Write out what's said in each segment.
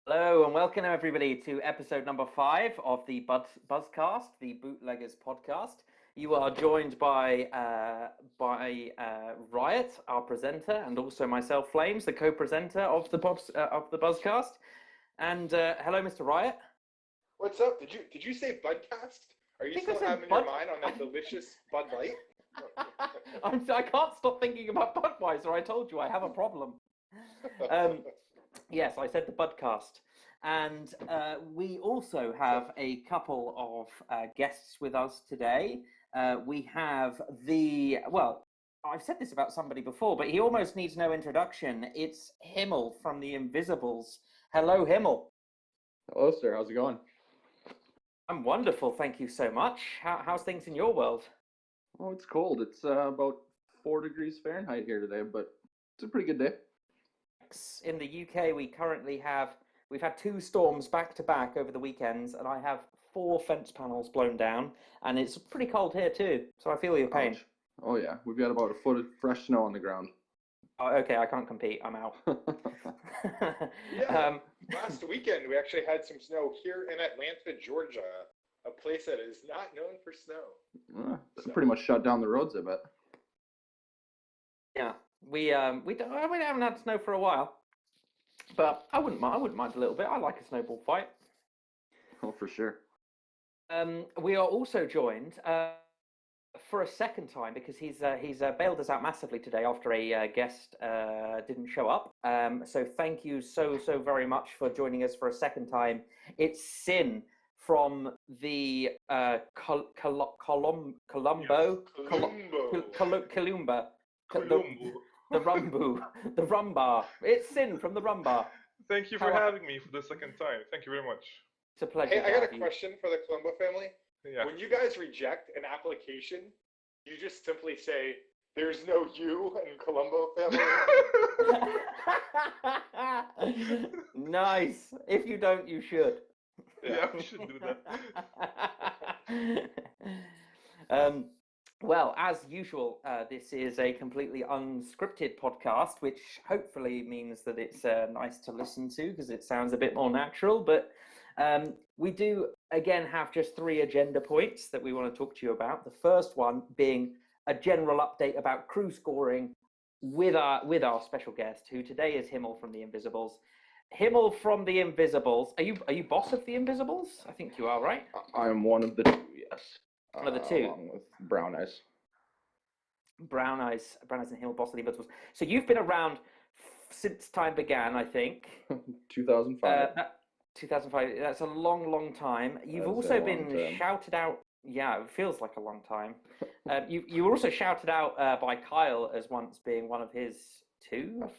Hello and welcome everybody to episode number 5 of the BuzzCast, the Bootleggers podcast. You are joined by Riot, our presenter, and also myself, Flames, the co-presenter of the BuzzCast. And hello, Mr. Riot. What's up? Did you say Budcast? Are you still having your mind on that delicious Bud Light? I can't stop thinking about Budweiser. I told you I have a problem. Yes, I said the Budcast. And we also have a couple of guests with us today. We have I've said this about somebody before, but he almost needs no introduction. It's Himmel from the Invisibles. Hello, Himmel. Hello, sir. How's it going? I'm wonderful, thank you so much. How's things in your world? Oh, it's cold. It's about 4 degrees Fahrenheit here today, but it's a pretty good day. In the UK, we've had 2 storms back to back over the weekends, and I have 4 fence panels blown down, and it's pretty cold here too, so I feel your pain. Ouch. Oh yeah, we've got about a foot of fresh snow on the ground. Oh, okay, I can't compete. I'm out. Last weekend we actually had some snow here in Atlanta, Georgia, a place that is not known for snow. Pretty much shut down the roads, I bet. Yeah, we haven't had snow for a while, but I wouldn't mind a little bit. I like a snowball fight. Oh, for sure. We are also joined for a second time because he's bailed us out massively today after a guest didn't show up. So thank you so very much for joining us for a second time. It's SIN from the Columba, the Rumbar. It's SIN from the Rumbar. Thank you for having me for the second time. Thank you very much. It's a pleasure. Hey, I got a question for the Columbo family. Yeah. When you guys reject an application, you just simply say, "There's no you in Columbo family." Nice. If you don't, you should. Yeah, we should do that. Well, as usual, this is a completely unscripted podcast, which hopefully means that it's nice to listen to because it sounds a bit more natural. But we do, again, have just 3 agenda points that we want to talk to you about. The first one being a general update about crew scoring with our special guest, who today is Himmel from the Invisibles. Himmel from the Invisibles. Are you boss of the Invisibles? I think you are, right? I am one of the 2, yes. One of the 2. Along with Brown Eyes. Brown Eyes and Himmel, boss of the Invisibles. So you've been around since time began, I think. 2005. 2005. That's a long time. You've also been shouted out. Yeah, it feels like a long time. You were also shouted out by Kyle as once being one of his 2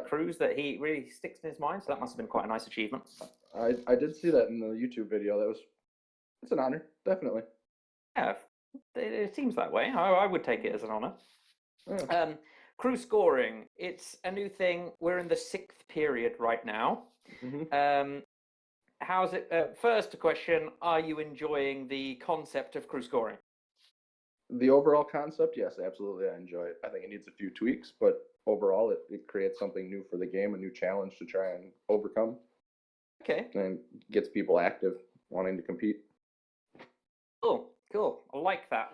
crews that he really sticks in his mind. So that must have been quite a nice achievement. I did see that in the YouTube video. It's an honor, definitely. Yeah, it seems that way. I would take it as an honor. Yeah. Crew scoring. It's a new thing. We're in the 6th period right now. Mm-hmm. How's it? First question: are you enjoying the concept of crew scoring? The overall concept, yes, absolutely. I enjoy it. I think it needs a few tweaks, but overall, it creates something new for the game, a new challenge to try and overcome. Okay. And gets people active, wanting to compete. Cool. I like that.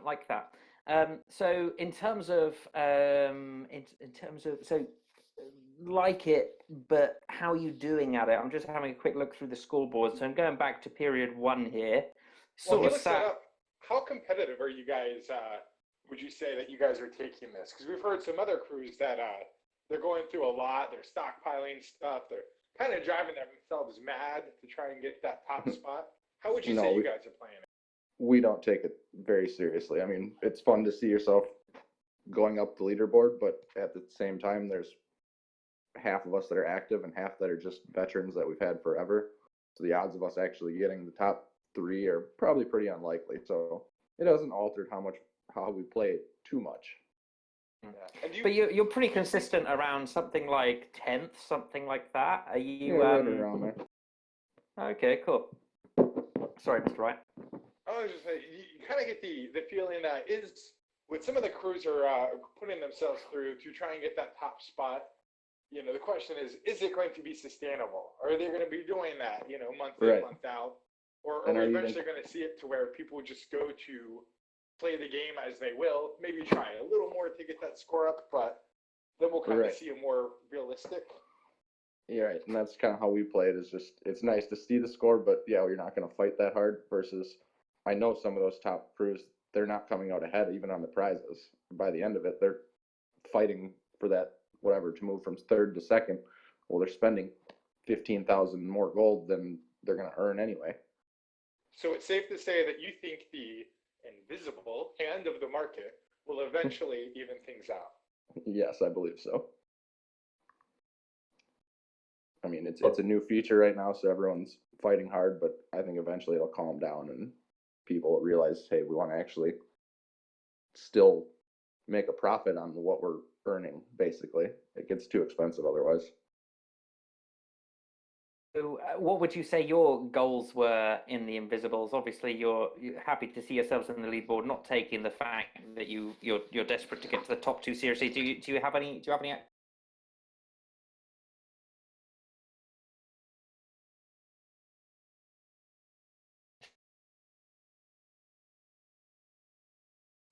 So in terms of like it, but how are you doing at it? I'm just having a quick look through the scoreboard. So I'm going back to period 1 here. How competitive are you guys? Would you say that you guys are taking this? Because we've heard some other crews that they're going through a lot. They're stockpiling stuff. They're kind of driving themselves mad to try and get that top spot. How would you say you guys are playing it? We don't take it very seriously. I mean, it's fun to see yourself going up the leaderboard, but at the same time, there's half of us that are active and half that are just veterans that we've had forever. So the odds of us actually getting the top 3 are probably pretty unlikely. So it hasn't altered how we play it too much. Yeah. But you're pretty consistent around something like 10th, something like that. Are you? Yeah, right around there. Okay, cool. Sorry, Mr. Wright. I was just saying, you kind of get the feeling that with some of the crews are putting themselves through to try and get that top spot. the question is it going to be sustainable? Are they going to be doing that, month Right. in, month out? Or And are are we you eventually going to see it to where people just go to play the game as they will, maybe try a little more to get that score up, but then we'll kind of Right. see a more realistic. Yeah, right. And that's kind of how we play it. Is just it's nice to see the score, but yeah, you're not going to fight that hard. Versus, I know some of those top crews, they're not coming out ahead even on the prizes. By the end of it, they're fighting for that whatever to move from third to second. Well, they're spending 15,000 more gold than they're going to earn anyway. So it's safe to say that you think the invisible hand of the market will eventually even things out. Yes, I believe so. I mean, it's a new feature right now, so everyone's fighting hard, but I think eventually it'll calm down and people realize, hey, we want to actually still make a profit on what we're earning, basically. It gets too expensive otherwise. So, what would you say your goals were in the Invisibles? Obviously, you're happy to see yourselves in the leaderboard, not taking the fact that you're desperate to get to the top two seriously. Do you have any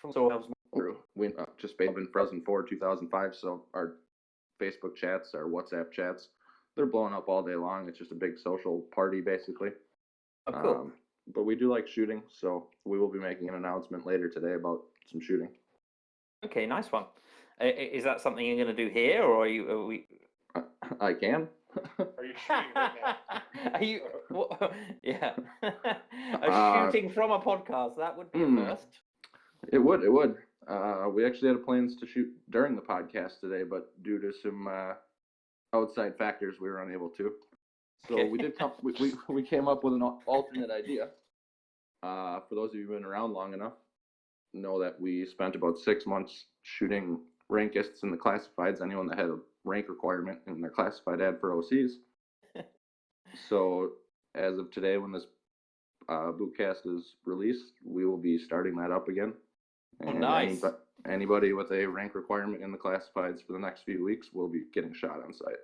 from ourselves? We just been Frozen 4 2005, so our Facebook chats, our WhatsApp chats, they're blowing up all day long. It's just a big social party, basically. Oh, cool. But we do like shooting, so we will be making an announcement later today about some shooting. Okay, nice one. Is that something you're going to do here, or are we? I can. Are you shooting right now? Are you? What, yeah. Shooting from a podcast, that would be a first. It would. We actually had plans to shoot during the podcast today, but due to some outside factors, we were unable to. So Okay. we came up with an alternate idea. For those of you who've been around long enough, know that we spent about 6 months shooting rankists in the classifieds, anyone that had a rank requirement in their classified ad for OCs. So as of today, when this bootcast is released, we will be starting that up again. And nice. Anybody with a rank requirement in the classifieds for the next few weeks will be getting shot on site.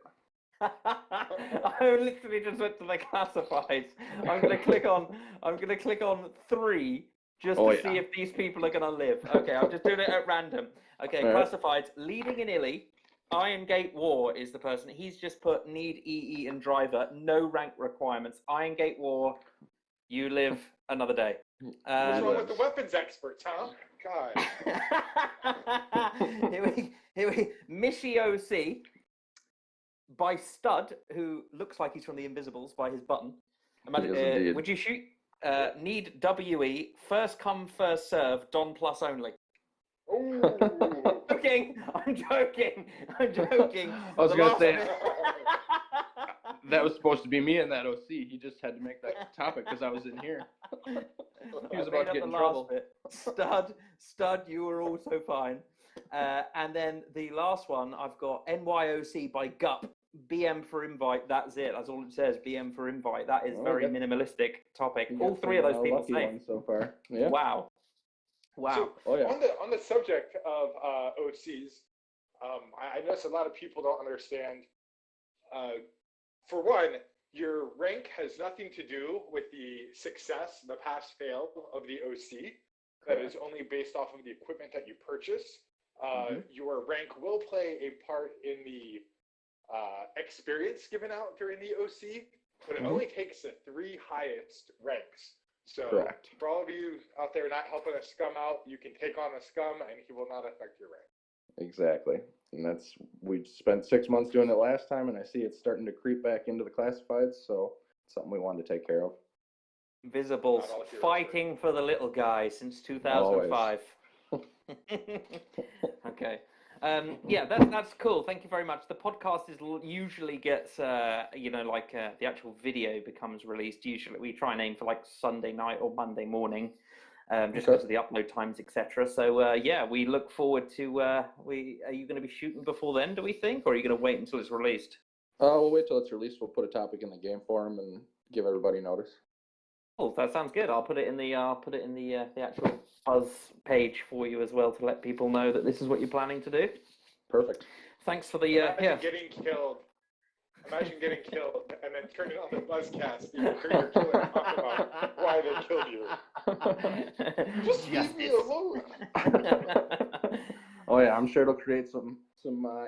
I literally just went to the classifieds. I'm gonna click on 3 just to see if these people are gonna live. Okay, I'm just doing it at random. Okay, classifieds, leading in Illy, Iron Gate War is the person. He's just put need EE and driver, no rank requirements. Iron Gate War, you live another day. What's wrong with the weapons experts, huh? God. here we Mishi OC by Stud, who looks like he's from the Invisibles by his button. Would you shoot? Need WE, first come, first serve, Don plus only. I'm joking. I was going to say, that was supposed to be me in that OC. He just had to make that topic because I was in here. He was about to get in trouble. Stud, you were also fine. And then the last one, I've got NYOC by Gup. BM for invite, that's it. That's all it says, BM for invite. That is very minimalistic topic. All 3 of those people safe. So far. Yeah. Wow. So, on the subject of OCs, I notice a lot of people don't understand. For one, your rank has nothing to do with the success, the pass-fail of the OC. That is only based off of the equipment that you purchase. Your rank will play a part in the experience given out during the OC, but it only takes the 3 highest ranks. So for all of you out there not helping a scum out, you can take on a scum and he will not affect your rank. Exactly. And we spent 6 months doing it last time, and I see it's starting to creep back into the classifieds, so it's something we wanted to take care of. Invisibles fighting for the little guy since 2005. Okay. Yeah, that's cool. Thank you very much. The podcast usually gets, the actual video becomes released. Usually we try and aim for like Sunday night or Monday morning, just because of the upload times, etc. So we look forward to. Are you going to be shooting before then? Do we think, or are you going to wait until it's released? We'll wait till it's released. We'll put a topic in the game forum and give everybody notice. Oh, that sounds good. I'll put it in the the actual Buzz page for you as well to let people know that this is what you're planning to do. Perfect. Thanks for the Imagine getting killed. Imagine getting killed and then turning on the BuzzCast. You hear your killer talk about why they killed you. Just leave me alone. Oh yeah, I'm sure it'll create some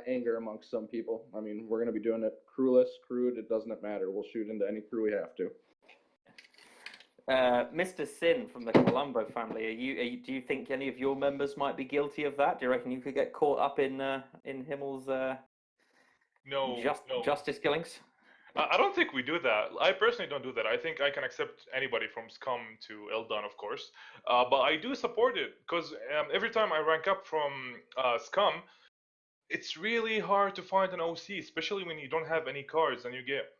anger amongst some people. I mean, we're gonna be doing it crewless, crewed. It doesn't matter. We'll shoot into any crew we have to. Mr. Sin from the Colombo family, do you think any of your members might be guilty of that? Do you reckon you could get caught up in Himmel's No. justice killings? I don't think we do that. I personally don't do that. I think I can accept anybody from Scum to Eldon, of course. But I do support it, because every time I rank up from Scum, it's really hard to find an OC, especially when you don't have any cards and you get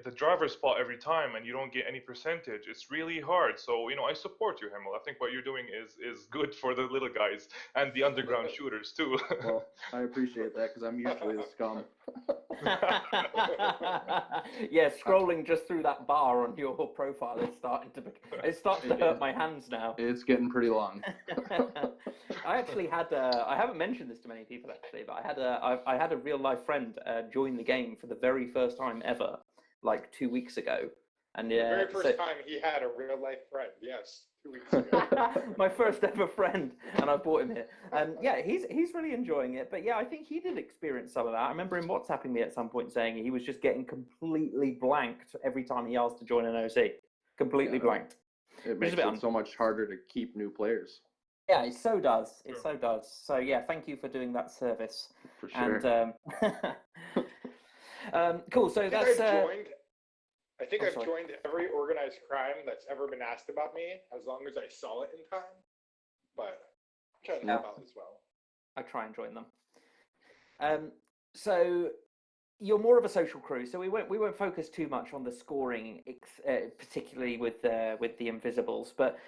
the driver spot every time and you don't get any percentage. It's really hard. So, I support you, Himmel. I think what you're doing is good for the little guys and the underground shooters too. Well, I appreciate that because I'm usually the scum. Yeah, scrolling just through that bar on your profile is starting to hurt my hands now. It's getting pretty long. I actually had I haven't mentioned this to many people actually, but I had a real life friend join the game for the very first time ever, like 2 weeks ago. And the very first time he had a real life friend, yes, 2 weeks ago. My first ever friend, and I brought him here. Yeah, he's really enjoying it. But yeah, I think he did experience some of that. I remember him WhatsApping me at some point saying he was just getting completely blanked every time he asked to join an OC. Completely blanked. It makes it so much harder to keep new players. Yeah, it so does. It so does. So yeah, thank you for doing that service. For sure. And cool. So that's. I think I've joined every organized crime that's ever been asked about me, as long as I saw it in time. But I'm trying to help out as well. I try and join them. So you're more of a social crew, so we won't focus too much on the scoring, particularly with the Invisibles. But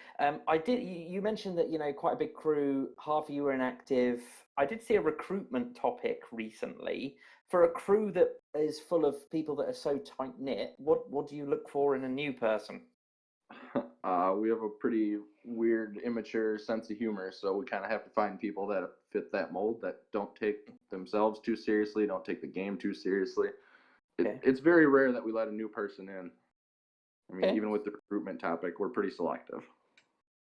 you mentioned that quite a big crew. Half of you were inactive. I did see a recruitment topic recently for a crew that is full of people that are so tight knit. What do you look for in a new person? We have a pretty weird, immature sense of humor, so we kind of have to find people that fit that mold, that don't take themselves too seriously, don't take the game too seriously. It's very rare that we let a new person in. I mean, even with the recruitment topic, we're pretty selective.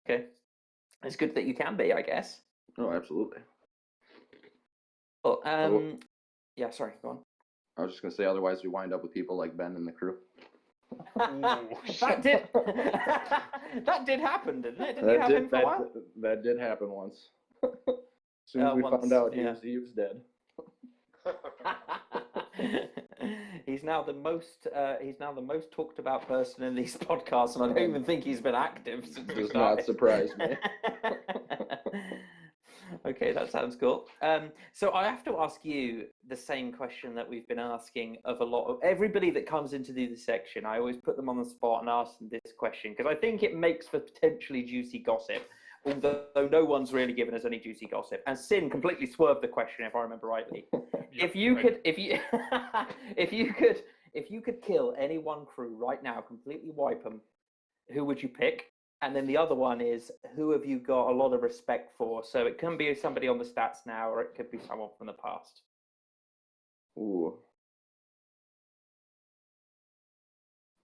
Okay. It's good that you can be, I guess. Oh, absolutely. Well, yeah, sorry, go on. I was just going to say, otherwise we wind up with people like Ben in the crew. that did happen, didn't it? Didn't you have him for a while? That did happen once. As soon as we found out he was dead. He's now the most talked about person in these podcasts, and I don't even think he's been active since we started. Does not surprise me. Okay, that sounds cool. So I have to ask you the same question that we've been asking of a lot of everybody that comes in to do this section. I always put them on the spot and ask them this question because I think it makes for potentially juicy gossip, although no one's really given us any juicy gossip. And Sin completely swerved the question, if I remember rightly. If you could kill any one crew right now, completely wipe them, who would you pick? And then the other one is, who have you got a lot of respect for? So it can be somebody on the stats now, or it could be someone from the past. Ooh.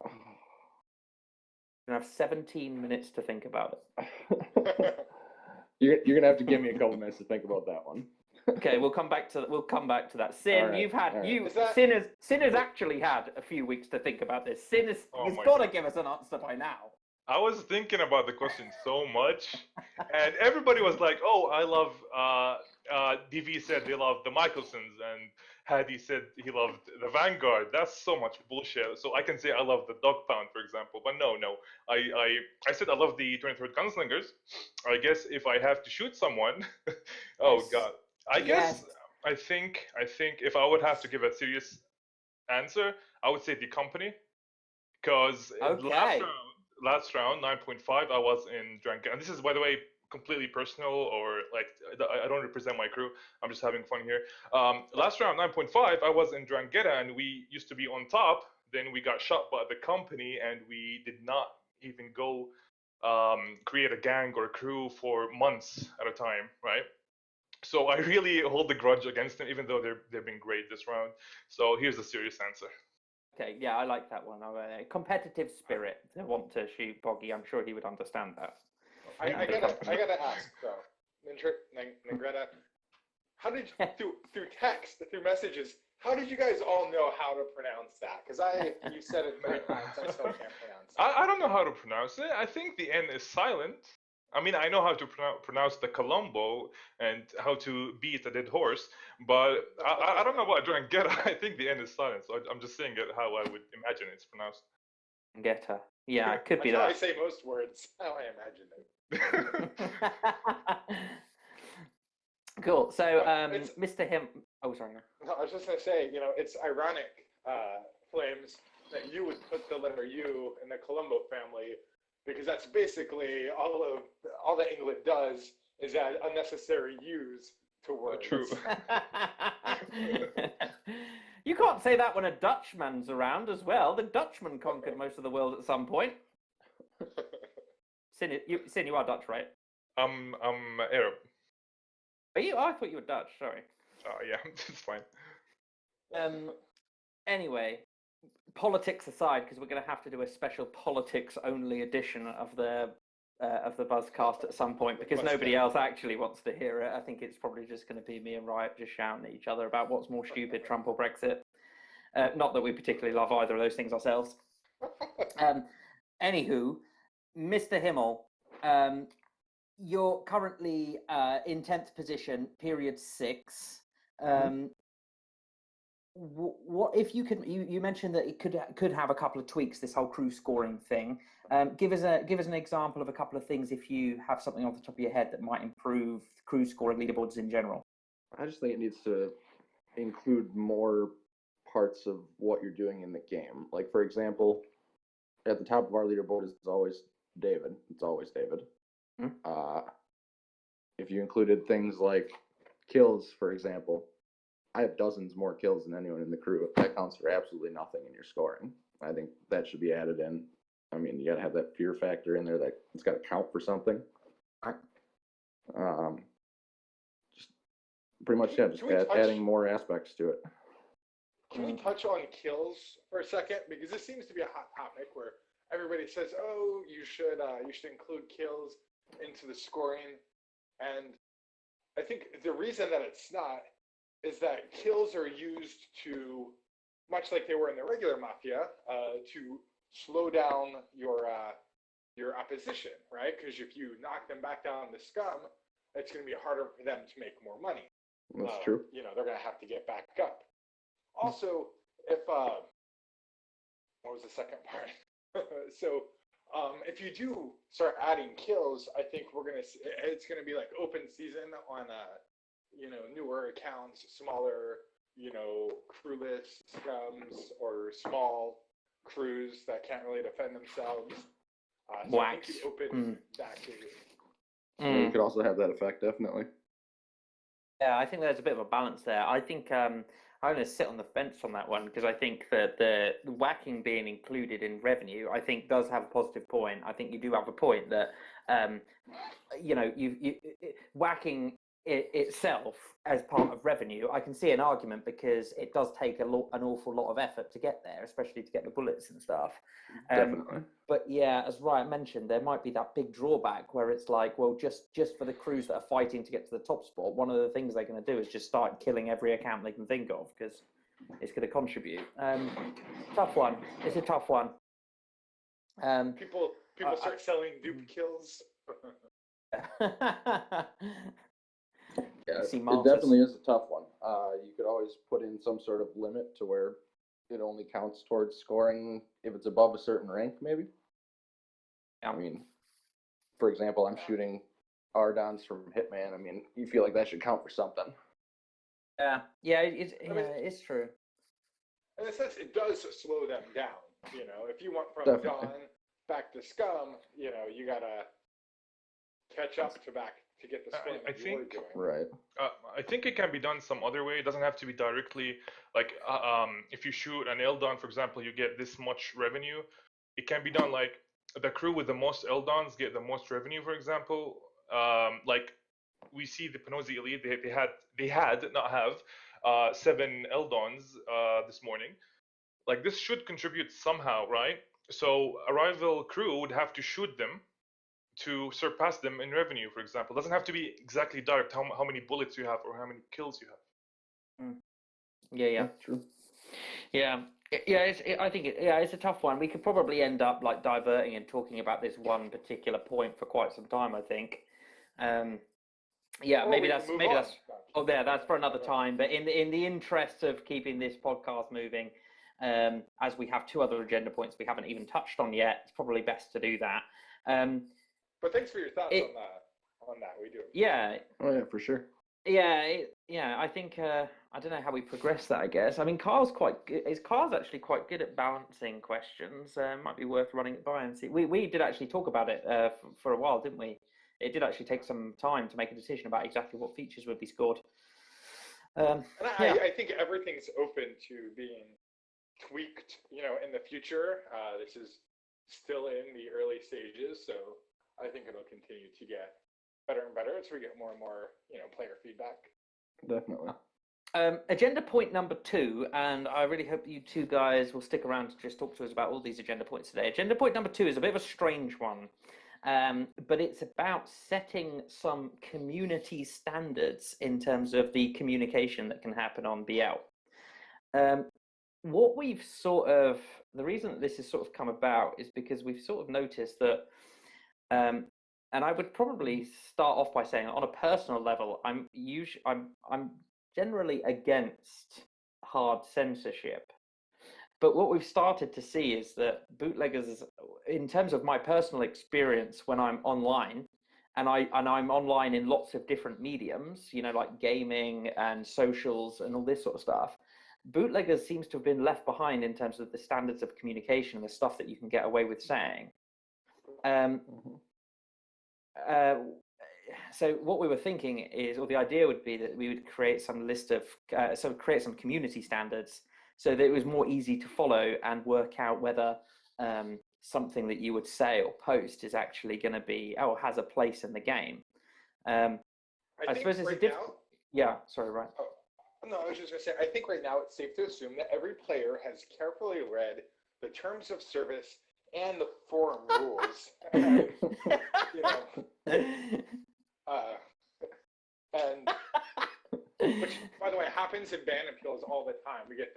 You have 17 minutes to think about it. You're gonna have to give me a couple minutes to think about that one. Okay, we'll come back to that. Sin, Sin has actually had a few weeks to think about this. Sin has got to give us an answer by now. I was thinking about the question so much, and everybody was like, "Oh, I love." DV said they loved the Michelsons, and Hadi said he loved the Vanguard. That's so much bullshit. So I can say I love the Dog Pound, for example, but no. I said I love the 23rd Gunslingers. I guess if I have to shoot someone, God, I think if I would have to give a serious answer, I would say the company, because last round 9.5 I was in Drank, and this is, by the way, completely personal, or like I don't represent my crew, I'm just having fun here. Last round 9.5 I was in Drangheta, and we used to be on top, then we got shot by the company, and we did not even go create a gang or a crew for months at a time, right? So I really hold the grudge against them, even though they've been great this round. So here's the serious answer. Okay, yeah, I like that one. Competitive spirit. They want to shoot Boggy. I'm sure he would understand that. I gotta ask though, Negretta, how did you, through text, through messages, how did you guys all know how to pronounce that? Because you said it many times, I still can't pronounce it. I don't know how to pronounce it. I think the N is silent. I mean, I know how to pronounce the Colombo and how to beat a dead horse, but I don't know about Drangheta. I think the N is silent, so I'm just saying it how I would imagine it's pronounced. Drangheta. Yeah, it could be That's how that. I say most words, how I imagine it. Cool. So, It's- Mr. Him. Oh, sorry. No, I was just gonna say, it's ironic, Flames, that you would put the letter U in the Colombo family, because that's basically all that England does is add unnecessary U's to words. True. You can't say that when a Dutchman's around as well. The Dutchman conquered most of the world at some point. Sin, you are Dutch, right? I'm Arab. Are you? Oh, I thought you were Dutch. Sorry. Yeah, it's fine. Anyway, politics aside, because we're going to have to do a special politics-only edition of the BuzzCast at some point, because nobody else actually wants to hear it. I think it's probably just going to be me and Riot just shouting at each other about what's more stupid, Trump or Brexit. Not that we particularly love either of those things ourselves. Anywho, Mr. Himmel, you're currently in 10th position, period 6. What if you could? You mentioned that it could have a couple of tweaks. This whole crew scoring thing. Give us an example of a couple of things if you have something off the top of your head that might improve crew scoring leaderboards in general. I just think it needs to include more parts of what you're doing in the game. Like, for example, at the top of our leaderboard is always David. It's always David. If you included things like kills, for example, I have dozens more kills than anyone in the crew. That counts for absolutely nothing in your scoring. I think that should be added in. I mean, you got to have that fear factor in there that it's got to count for something. Just pretty much, yeah, just adding more aspects to it. Can we touch on kills for a second? Because this seems to be a hot topic where everybody says, "Oh, you should include kills into the scoring," and I think the reason that it's not is that kills are used to, much like they were in the regular Mafia, to slow down your opposition, right? Because if you knock them back down to scum, it's going to be harder for them to make more money. That's true. They're going to have to get back up. Also, if what was the second part? So, if you do start adding kills, I think it's gonna be like open season on newer accounts, smaller, crewless scums or small crews that can't really defend themselves. So I think you open that to. You could also have that effect, definitely. Yeah, I think there's a bit of a balance there. I think I'm going to sit on the fence on that one because I think that the whacking being included in revenue, I think, does have a positive point. I think you do have a point that, whacking itself as part of revenue, I can see an argument because it does take an awful lot of effort to get there, especially to get the bullets and stuff. Definitely. But yeah, as Riot mentioned, there might be that big drawback where it's like, well, just for the crews that are fighting to get to the top spot, one of the things they're going to do is just start killing every account they can think of because it's going to contribute. Tough one. It's a tough one. People start selling dupe kills. Yeah, it definitely is a tough one. You could always put in some sort of limit to where it only counts towards scoring if it's above a certain rank, maybe. Yeah. I mean, for example, I'm shooting Ardons from Hitman. I mean, you feel like that should count for something. Yeah, it's true. In a sense, it does slow them down. If you want from Definitely. Dawn back to Scum, you gotta catch up to get the scoring I that think- you're doing. Right. I think it can be done some other way. It doesn't have to be directly like if you shoot an Eldon, for example, you get this much revenue. It can be done like the crew with the most Eldons get the most revenue, for example. Like we see the Penosi Elite. They had not have 7 Eldons this morning. Like, this should contribute somehow, right? So a rival crew would have to shoot them to surpass them in revenue, for example. It doesn't have to be exactly direct how many bullets you have or how many kills you have. Yeah. True. Yeah. I think it's a tough one. We could probably end up like diverting and talking about this one particular point for quite some time, I think. Maybe that's that's for another time. But in the interest of keeping this podcast moving, as we have 2 other agenda points we haven't even touched on yet, it's probably best to do that. But thanks for your thoughts on that. We do. Yeah. Oh yeah, for sure. Yeah. I think I don't know how we progress that. I guess. I mean, Carl's actually quite good at balancing questions. Might be worth running it by and see. We did actually talk about it for a while, didn't we? It did actually take some time to make a decision about exactly what features would be scored. I think everything's open to being tweaked, in the future. This is still in the early stages, so I think it'll continue to get better and better as we get more and more, player feedback. Definitely. Agenda point number 2, and I really hope you 2 guys will stick around to just talk to us about all these agenda points today. Agenda point number 2 is a bit of a strange one, but it's about setting some community standards in terms of the communication that can happen on BL. What we've the reason that this has sort of come about is because we've sort of noticed that, and I would probably start off by saying, on a personal level, I'm generally against hard censorship. But what we've started to see is that bootleggers, in terms of my personal experience when I'm online, and I'm online in lots of different mediums, like gaming and socials and all this sort of stuff, bootleggers seems to have been left behind in terms of the standards of communication and the stuff that you can get away with saying. So what we were thinking is, or the idea would be that we would create some list of, create some community standards so that it was more easy to follow and work out whether something that you would say or post is actually going to be, has a place in the game. I suppose it's difficult. Yeah, sorry, right. No, I was just going to say, I think right now it's safe to assume that every player has carefully read the terms of service and the forum rules. And, which, by the way, happens in ban appeals all the time. We get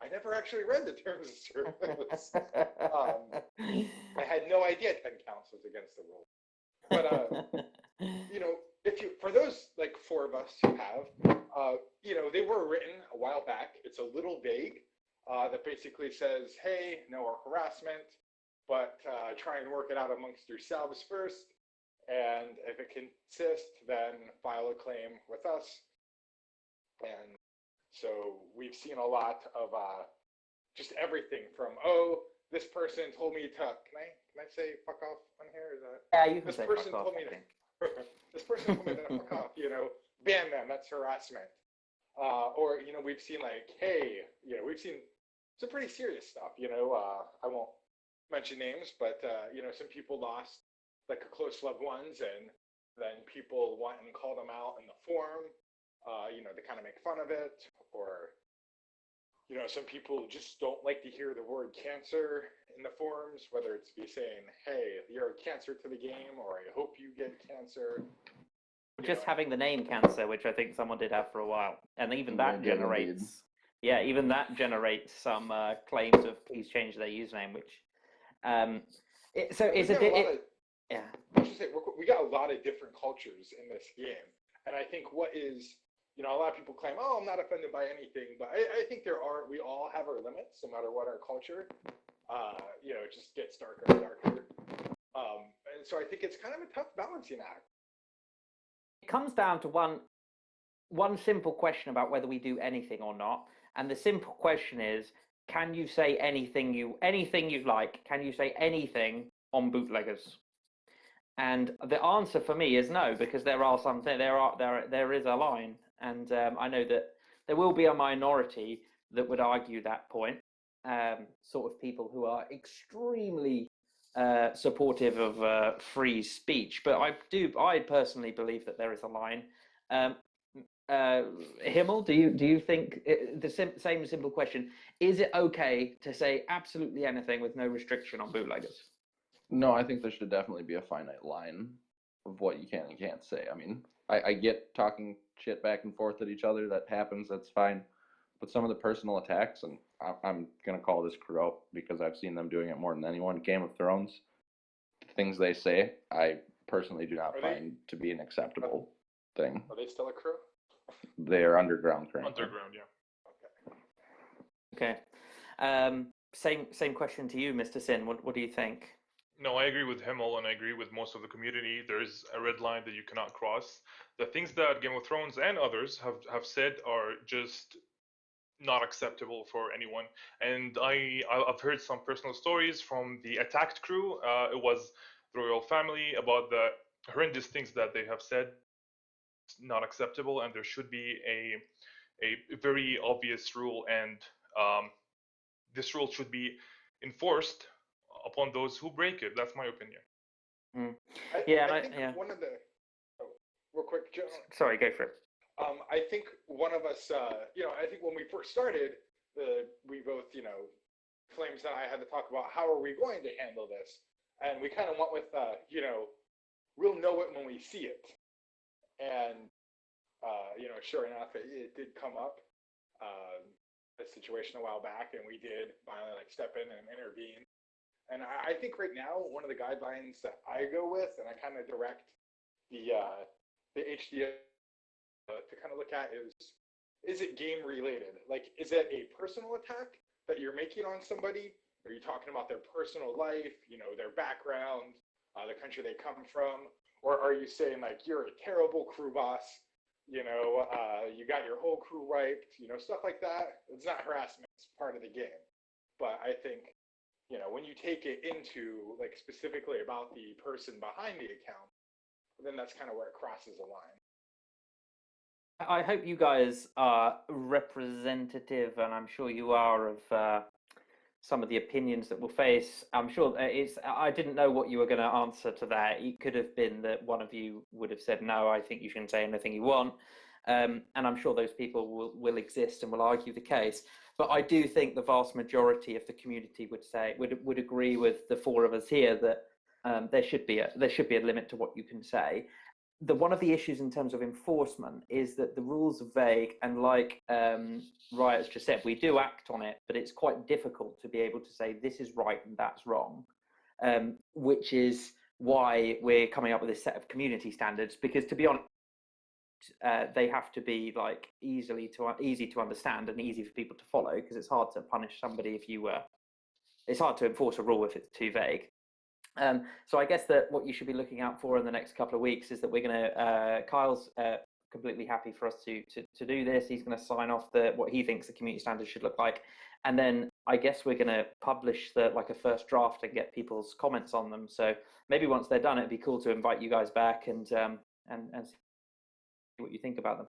I never actually read the terms of service. I had no idea 10 counts was against the rule. But, if you, for those like 4 of us who have, they were written a while back. It's a little vague. That basically says, hey, no more harassment, but try and work it out amongst yourselves first. And if it can persist, then file a claim with us. And so we've seen a lot of just everything from, this person told me to, can I say fuck off on here? Is that? Yeah, you can this say person fuck off, told me to, this person told me to fuck off, ban them, that's harassment. Or, we've seen like, hey, we've seen some pretty serious stuff, I won't mention names, but, some people lost like a close loved ones, and then people went and called them out in the forum, to kind of make fun of it, or, some people just don't like to hear the word cancer in the forums, whether it's be saying, hey, you're a cancer to the game, or I hope you get cancer. Just having the name cancer, which I think someone did have for a while, and even that generates, some claims of please change their username, which, we got a lot of different cultures in this game, and I think what is, a lot of people claim, I'm not offended by anything, but I think we all have our limits, no matter what our culture. It just gets darker and darker, and so I think it's kind of a tough balancing act. It comes down to one simple question about whether we do anything or not, and the simple question is, can you say anything you like? Can you say anything on bootleggers? And the answer for me is no, because there is a line, and I know that there will be a minority that would argue that point, sort of people who are extremely supportive of free speech, but I personally believe that there is a line. Himmel, do you think same simple question? Is it okay to say absolutely anything with no restriction on bootleggers? No, I think there should definitely be a finite line of what you can and can't say. I mean, I get talking shit back and forth at each other. That happens. That's fine. But some of the personal attacks, and I'm going to call this crew out because I've seen them doing it more than anyone. Game of Thrones, the things they say, I personally do not find to be an acceptable thing. Are they still a crew? They are underground currently. Underground, yeah. Okay. Same question to you, Mr. Sin. What do you think? No, I agree with Himmel, and I agree with most of the community. There's a red line that you cannot cross. The things that Game of Thrones and others have said are just not acceptable for anyone. And I've heard some personal stories from the attacked crew. It was the royal family about the horrendous things that they have said. It's not acceptable, and there should be a very obvious rule, and this rule should be enforced upon those who break it. That's my opinion. I think one of the real quick, Joe. Sorry, go for it. I think one of us, I think when we first started, we both, Flames and I had to talk about how are we going to handle this, and we kind of went with, we'll know it when we see it, and sure enough, it did come up, a situation a while back, and we did finally step in and intervene. And I think right now, one of the guidelines that I go with, and I kind of direct the HDO to kind of look at is it game related? Like, is it a personal attack that you're making on somebody? Are you talking about their personal life, their background, the country they come from? Or are you saying you're a terrible crew boss, you got your whole crew wiped, stuff like that? It's not harassment, it's part of the game. But I think, when you take it into specifically about the person behind the account, then that's kind of where it crosses the line. I hope you guys are representative, and I'm sure you are, of some of the opinions that we'll face. I'm sure I didn't know what you were going to answer to that. It could have been that one of you would have said, no, I think you shouldn't say anything you want. And I'm sure those people will exist and will argue the case. But I do think the vast majority of the community would agree with the four of us here that there should be a limit to what you can say. One of the issues in terms of enforcement is that the rules are vague, and like Riot's just said, we do act on it, but it's quite difficult to be able to say this is right and that's wrong, which is why we're coming up with this set of community standards, because to be honest, they have to be easy to understand and easy for people to follow, because it's hard to punish somebody it's hard to enforce a rule if it's too vague. So I guess that what you should be looking out for in the next couple of weeks is that we're going to, Kyle's completely happy for us to do this. He's going to sign off what he thinks the community standards should look like. And then I guess we're going to publish a first draft and get people's comments on them. So maybe once they're done, it'd be cool to invite you guys back and see what you think about them.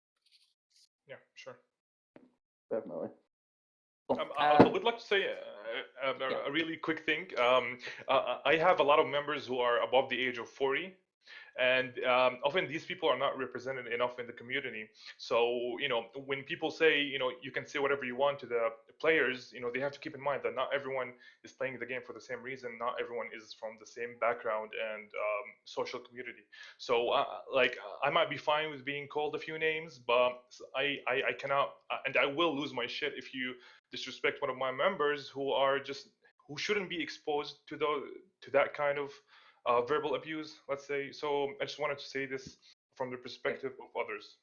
Yeah, sure. Definitely. I would like to say a really quick thing. I have a lot of members who are above the age of 40, and often these people are not represented enough in the community. So, when people say, you can say whatever you want to the players, they have to keep in mind that not everyone is playing the game for the same reason. Not everyone is from the same background and social community. So, I might be fine with being called a few names, but I cannot, and I will lose my shit if you disrespect one of my members who shouldn't be exposed to that kind of verbal abuse, let's say. So I just wanted to say this from the perspective of others.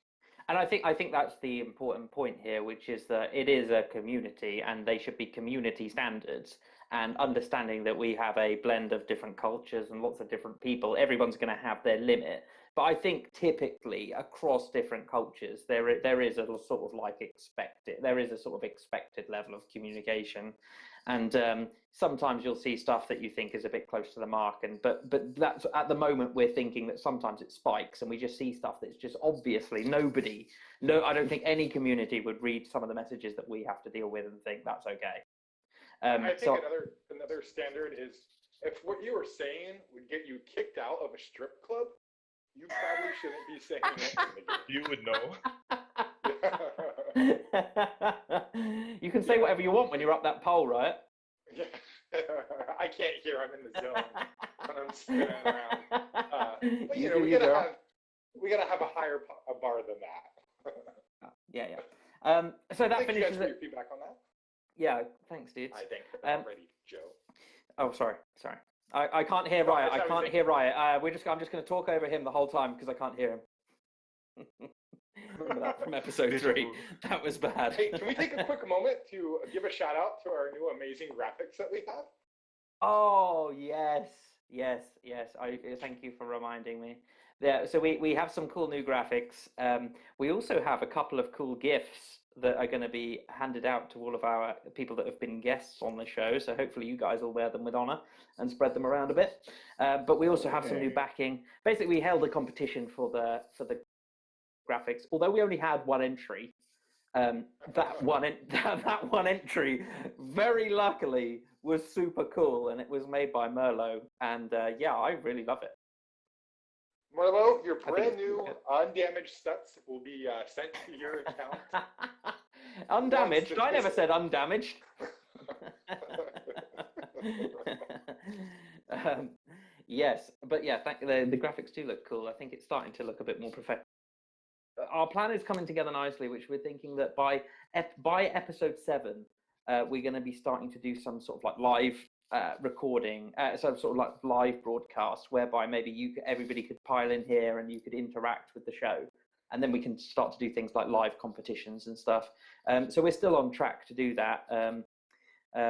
And I think that's the important point here, which is that it is a community and they should be community standards, and understanding that we have a blend of different cultures and lots of different people. Everyone's going to have their limit. But I think typically across different cultures, there is a sort of expected level of communication. And sometimes you'll see stuff that you think is a bit close to the mark, but that's at the moment we're thinking that sometimes it spikes, and we just see stuff that's just obviously I don't think any community would read some of the messages that we have to deal with and think that's okay. I think another standard is if what you were saying would get you kicked out of a strip club, you probably shouldn't be saying it in the game. You would know. You can say whatever you want when you're up that pole, right? Yeah. I can't hear. I'm in the zone when I'm spinning around. But you know, we gotta have a higher bar than that. Yeah. So that Thank you guys finishes for it. your feedback on that. Yeah, thanks, dudes. I think already, Joe. Oh, sorry. I can't hear Riot. I can't hear Riot. I'm just going to talk over him the whole time because I can't hear him. Remember that from episode 3? That was bad. Hey, can we take a quick moment to give a shout out to our new amazing graphics that we have? Oh, yes. I thank you for reminding me. Yeah, so we have some cool new graphics. We also have a couple of cool GIFs that are going to be handed out to all of our people that have been guests on the show. So hopefully you guys will wear them with honor and spread them around a bit. But we also have some new backing. Basically, we held a competition for the graphics. Although we only had one entry, that one entry, very luckily, was super cool, and it was made by Merlot. And yeah, I really love it. Marlo, your brand new undamaged sets will be sent to your account. Undamaged? I never said undamaged. Yes, but yeah, the graphics do look cool. I think it's starting to look a bit more professional. Our plan is coming together nicely, which we're thinking that by episode 7, we're going to be starting to do some sort of like live recording, some sort of like live broadcast, whereby maybe everybody could pile in here and you could interact with the show, and then we can start to do things like live competitions and stuff. So we're still on track to do that.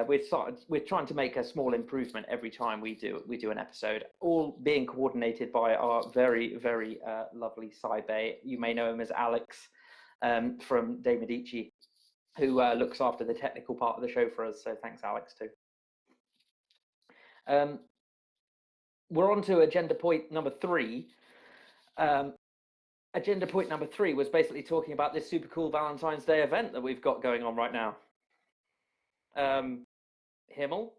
We're trying to make a small improvement every time we do an episode, all being coordinated by our very, very lovely Saibe. You may know him as Alex from De Medici, who looks after the technical part of the show for us. So thanks, Alex, too. We're on to agenda point number 3. Agenda point number 3 was basically talking about this super cool Valentine's Day event that we've got going on right now. Himmel,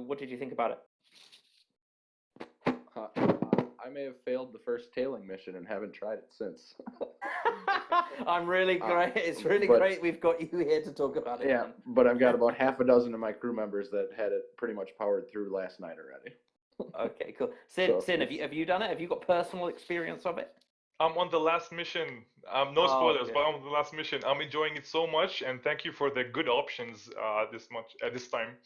what did you think about it? I may have failed the first tailing mission and haven't tried it since. I'm really great. It's really great we've got you here to talk about it. Yeah, then. but I've got about half a dozen of my crew members that had it pretty much powered through last night already. Okay, cool. Sin, have you done it? Have you got personal experience of it? I'm on the last mission. No spoilers, but I'm on the last mission. I'm enjoying it so much, and thank you for the good options this time.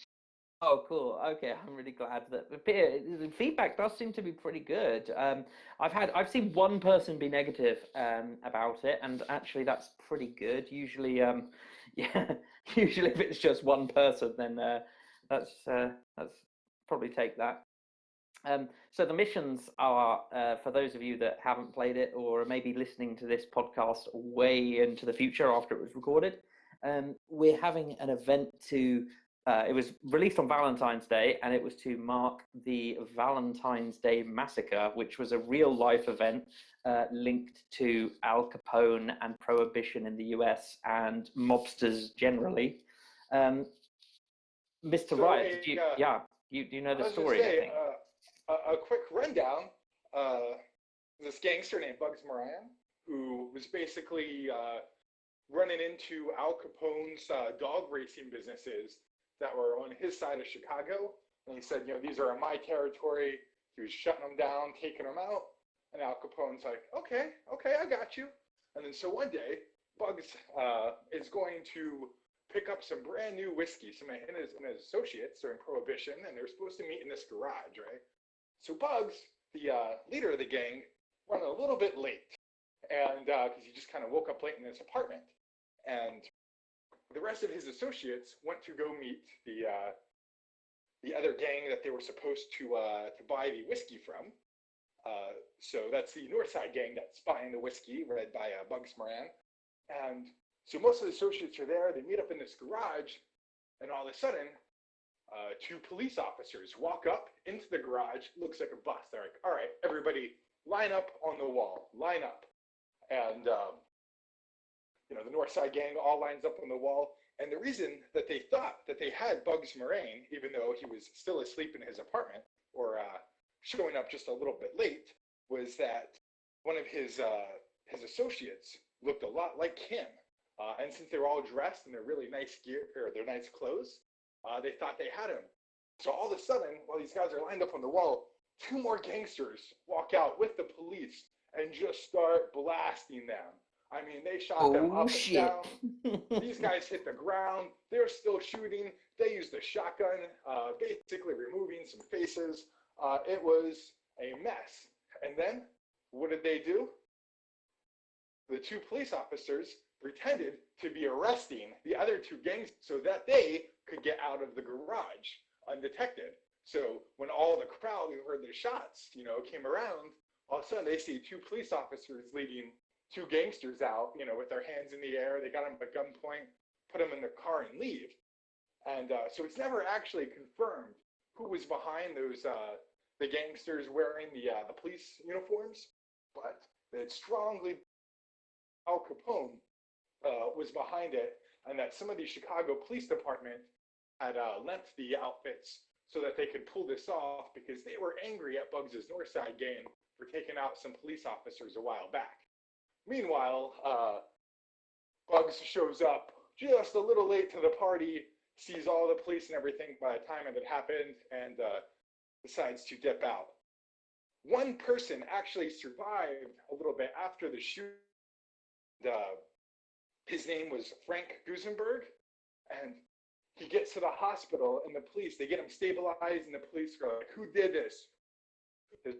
Oh, cool. Okay, I'm really glad that the feedback does seem to be pretty good. I've seen one person be negative about it, and actually that's pretty good. Usually, usually if it's just one person, then that's probably take that. So the missions are, for those of you that haven't played it or are maybe listening to this podcast way into the future after it was recorded, we're having an event to, it was released on Valentine's Day, and it was to mark the Valentine's Day Massacre, which was a real life event linked to Al Capone and Prohibition in the US and mobsters generally. Mr. Riot, do you know the story? I think. A quick rundown. This gangster named Bugs Moran, who was basically running into Al Capone's dog racing businesses that were on his side of Chicago. And he said, these are in my territory. He was shutting them down, taking them out. And Al Capone's like, okay, I got you. And then so one day, Bugs is going to pick up some brand new whiskey. Some of his associates during Prohibition, and they're supposed to meet in this garage, right? So Bugs, the leader of the gang, running a little bit late, and because he just kind of woke up late in his apartment, and the rest of his associates went to go meet the other gang that they were supposed to buy the whiskey from. So that's the Northside gang that's buying the whiskey, led by Bugs Moran, and so most of the associates are there. They meet up in this garage, and all of a sudden, 2 police officers walk up into the garage. Looks like a bus. They're like, all right, everybody line up on the wall. Line up. And, the Northside gang all lines up on the wall. And the reason that they thought that they had Bugs Moraine, even though he was still asleep in his apartment or showing up just a little bit late, was that one of his associates looked a lot like him. And since they were all dressed in their really nice gear or their nice clothes, they thought they had him. So all of a sudden, while these guys are lined up on the wall, two more gangsters walk out with the police and just start blasting them. I mean, they shot them up and down. These guys hit the ground. They're still shooting. They used a shotgun, basically removing some faces. It was a mess. And then, what did they do? The two police officers pretended to be arresting the other two gangs so that they could get out of the garage undetected. So when all the crowd who heard the shots, came around, all of a sudden they see two police officers leading two gangsters out, with their hands in the air. They got them at gunpoint, put them in the car and leave. And so it's never actually confirmed who was behind those the gangsters wearing the police uniforms, but it's strongly Al Capone was behind it, and that some of the Chicago Police Department had lent the outfits so that they could pull this off because they were angry at Bugs' Northside gang for taking out some police officers a while back. Meanwhile, Bugs shows up just a little late to the party, sees all the police and everything by the time it had happened, and decides to dip out. One person actually survived a little bit after the shooting. His name was Frank Gusenberg, and he gets to the hospital, and the police, they get him stabilized, and the police go like, "Who did this?" His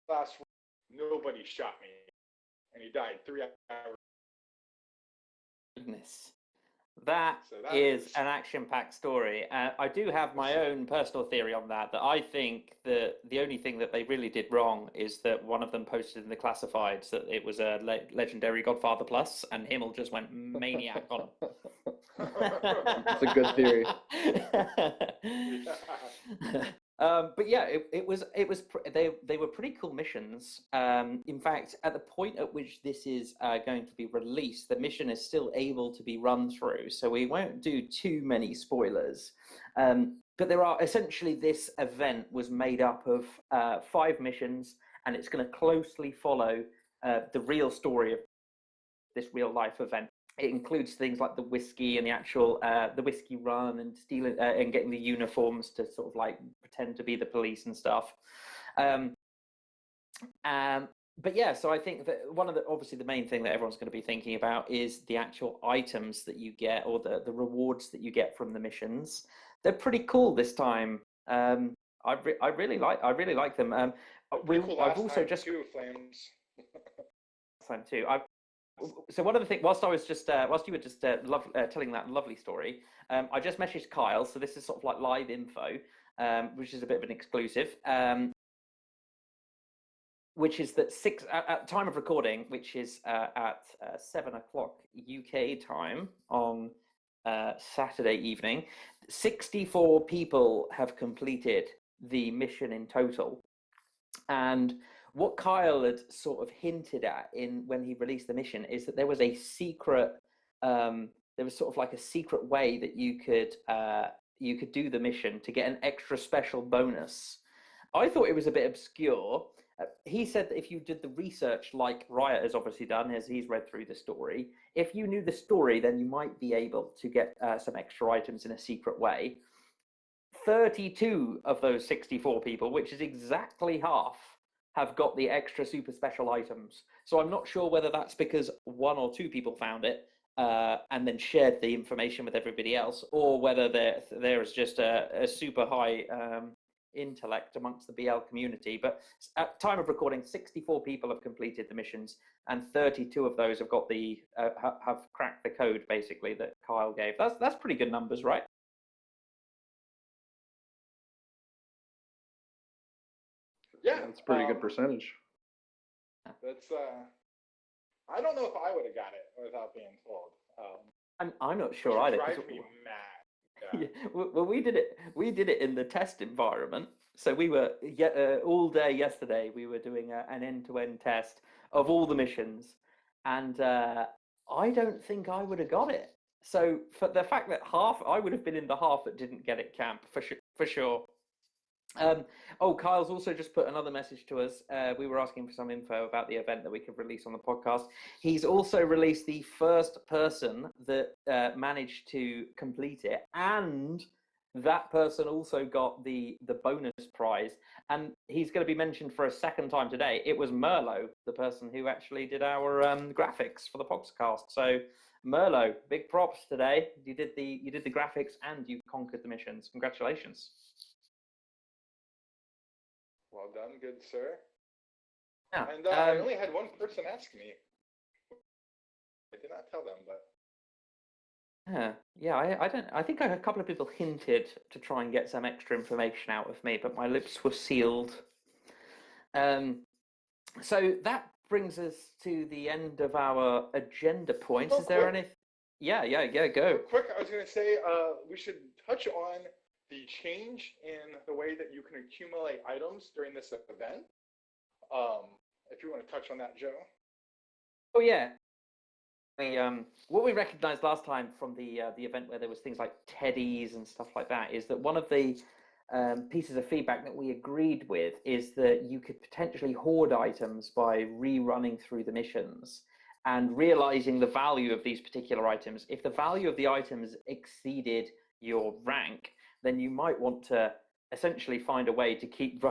last word, "Nobody shot me," and he died 3 hours. Goodness. That is an action-packed story. I do have my own personal theory on that I think that the only thing that they really did wrong is that one of them posted in the classifieds that it was a legendary Godfather Plus, and Himmel just went maniac on him. That's a good theory. But yeah, they were pretty cool missions. In fact, at the point at which this is going to be released, the mission is still able to be run through, so we won't do too many spoilers. But there are essentially, this event was made up of 5 missions, and it's going to closely follow the real story of this real life event. It includes things like the whiskey and the actual the whiskey run and stealing and getting the uniforms to sort of like pretend to be the police and stuff. But yeah, so I think that obviously the main thing that everyone's going to be thinking about is the actual items that you get, or the rewards that you get from the missions. They're pretty cool this time. I really like them. I've also just too, Flames. time too. So one of the things, whilst you were just telling that lovely story, I just messaged Kyle. So this is sort of like live info, which is a bit of an exclusive. Which is that at time of recording, which is at 7 o'clock UK time on Saturday evening, 64 people have completed the mission in total. And what Kyle had sort of hinted at when he released the mission is that there was a secret, there was sort of like a secret way that you could do the mission to get an extra special bonus. I thought it was a bit obscure. He said that if you did the research like Riot has obviously done, as he's read through the story, if you knew the story, then you might be able to get some extra items in a secret way. 32 of those 64 people, which is exactly half, have got the extra super special items. So I'm not sure whether that's because 1 or 2 people found it and then shared the information with everybody else, or whether there is just a super high intellect amongst the BL community. But at time of recording, 64 people have completed the missions, and 32 of those have got have cracked the code basically that Kyle gave. That's pretty good numbers, right? Yeah, that's a pretty good percentage. That's I don't know if I would have got it without being told. I'm not sure either. Drives me mad. Yeah. Well, we did it in the test environment. So we were all day yesterday. We were doing an end-to-end test of all the missions, and I don't think I would have got it. So for the fact that I would have been in the half that didn't get it camp for sure. Kyle's also just put another message to us. We were asking for some info about the event that we could release on the podcast. He's also released the first person that managed to complete it, and that person also got the bonus prize. And he's going to be mentioned for a second time today. It was Merlo, the person who actually did our graphics for the podcast. So Merlo, big props today. You did the graphics and you conquered the missions. Congratulations. Well done, good sir. Yeah. And I only had one person ask me. I did not tell them, but. I think a couple of people hinted to try and get some extra information out of me, but my lips were sealed. So that brings us to the end of our agenda points. Is there any? Yeah, go. Real quick, I was going to say we should touch on the change in the way that you can accumulate items during this event. If you want to touch on that, Joe. Oh yeah. What we recognized last time from the event where there was things like teddies and stuff like that is that one of the pieces of feedback that we agreed with is that you could potentially hoard items by rerunning through the missions and realizing the value of these particular items. If the value of the items exceeded your rank, then you might want to essentially find a way to keep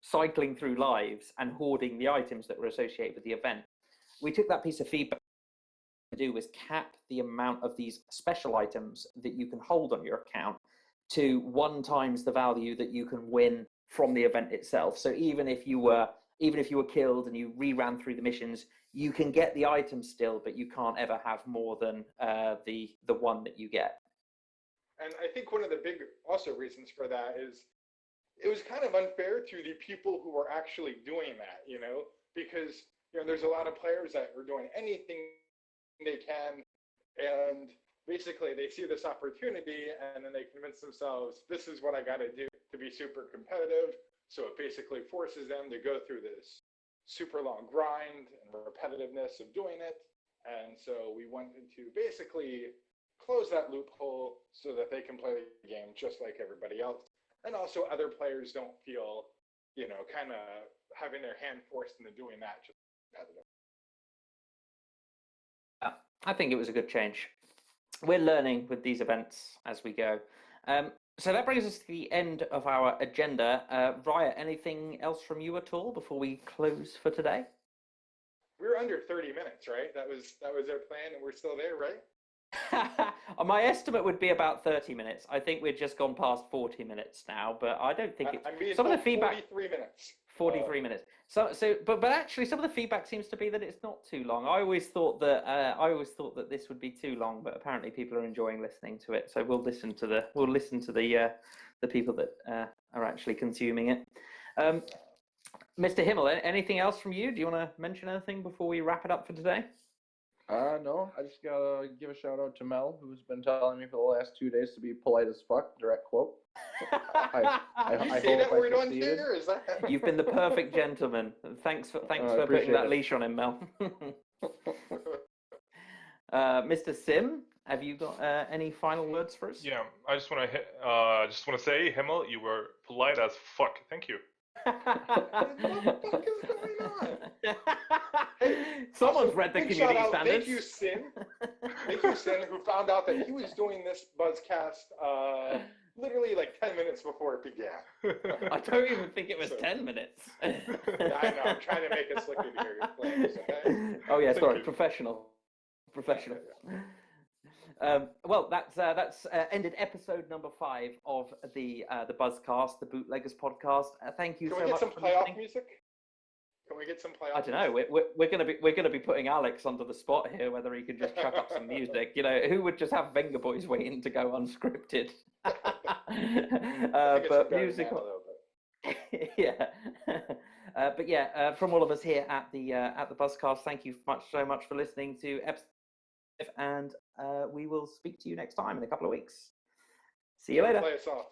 cycling through lives and hoarding the items that were associated with the event. We took that piece of feedback to do was cap the amount of these special items that you can hold on your account to 1 times the value that you can win from the event itself. So even if you were killed and you reran through the missions, you can get the item still, but you can't ever have more than the one that you get. And I think one of the big also reasons for that is it was kind of unfair to the people who were actually doing that, because there's a lot of players that are doing anything they can, and basically they see this opportunity and then they convince themselves, this is what I got to do to be super competitive. So it basically forces them to go through this super long grind and repetitiveness of doing it. And so we wanted to basically close that loophole so that they can play the game just like everybody else. And also other players don't feel, kind of having their hand forced into doing that just competitive. I think it was a good change. We're learning with these events as we go. So that brings us to the end of our agenda. Riot, anything else from you at all before we close for today? We're under 30 minutes, right? That was our plan, and we're still there, right? My estimate would be about 30 minutes. I think we've just gone past 40 minutes now, but I don't think it's some of the feedback. 43 minutes. 43 minutes. But actually, some of the feedback seems to be that it's not too long. I always thought that this would be too long, but apparently people are enjoying listening to it. So we'll listen to the people that are actually consuming it. Mr. Himmel, anything else from you? Do you want to mention anything before we wrap it up for today? No, I just gotta give a shout out to Mel, who's been telling me for the last 2 days to be polite as fuck. Direct quote. I say that word on here? Is that? You've been the perfect gentleman. Thanks for putting that leash on him, Mel. Mr. Sim, have you got any final words for us? Yeah, I just want to say, Himmel, you were polite as fuck. Thank you. What the fuck is going on? Hey, someone's read the community standards. Thank you, Sin, who found out that he was doing this BuzzCast literally like 10 minutes before it began. I don't even think it was 10 minutes. I know, I'm trying to make us look at your flames, okay? Oh yeah, sorry, professional. Well, that's ended episode number 5 of the BuzzCast, the Bootleggers podcast. Thank you so much. Can we get some playoff music? Can we get some playoff? I don't know. We're gonna be putting Alex onto the spot here. Whether he can just chuck up some music, who would just have Venga Boys waiting to go unscripted? But music. Yeah. But yeah, from all of us here at the BuzzCast, thank you so much for listening to episode, and we will speak to you next time in a couple of weeks. See you later. Play us off.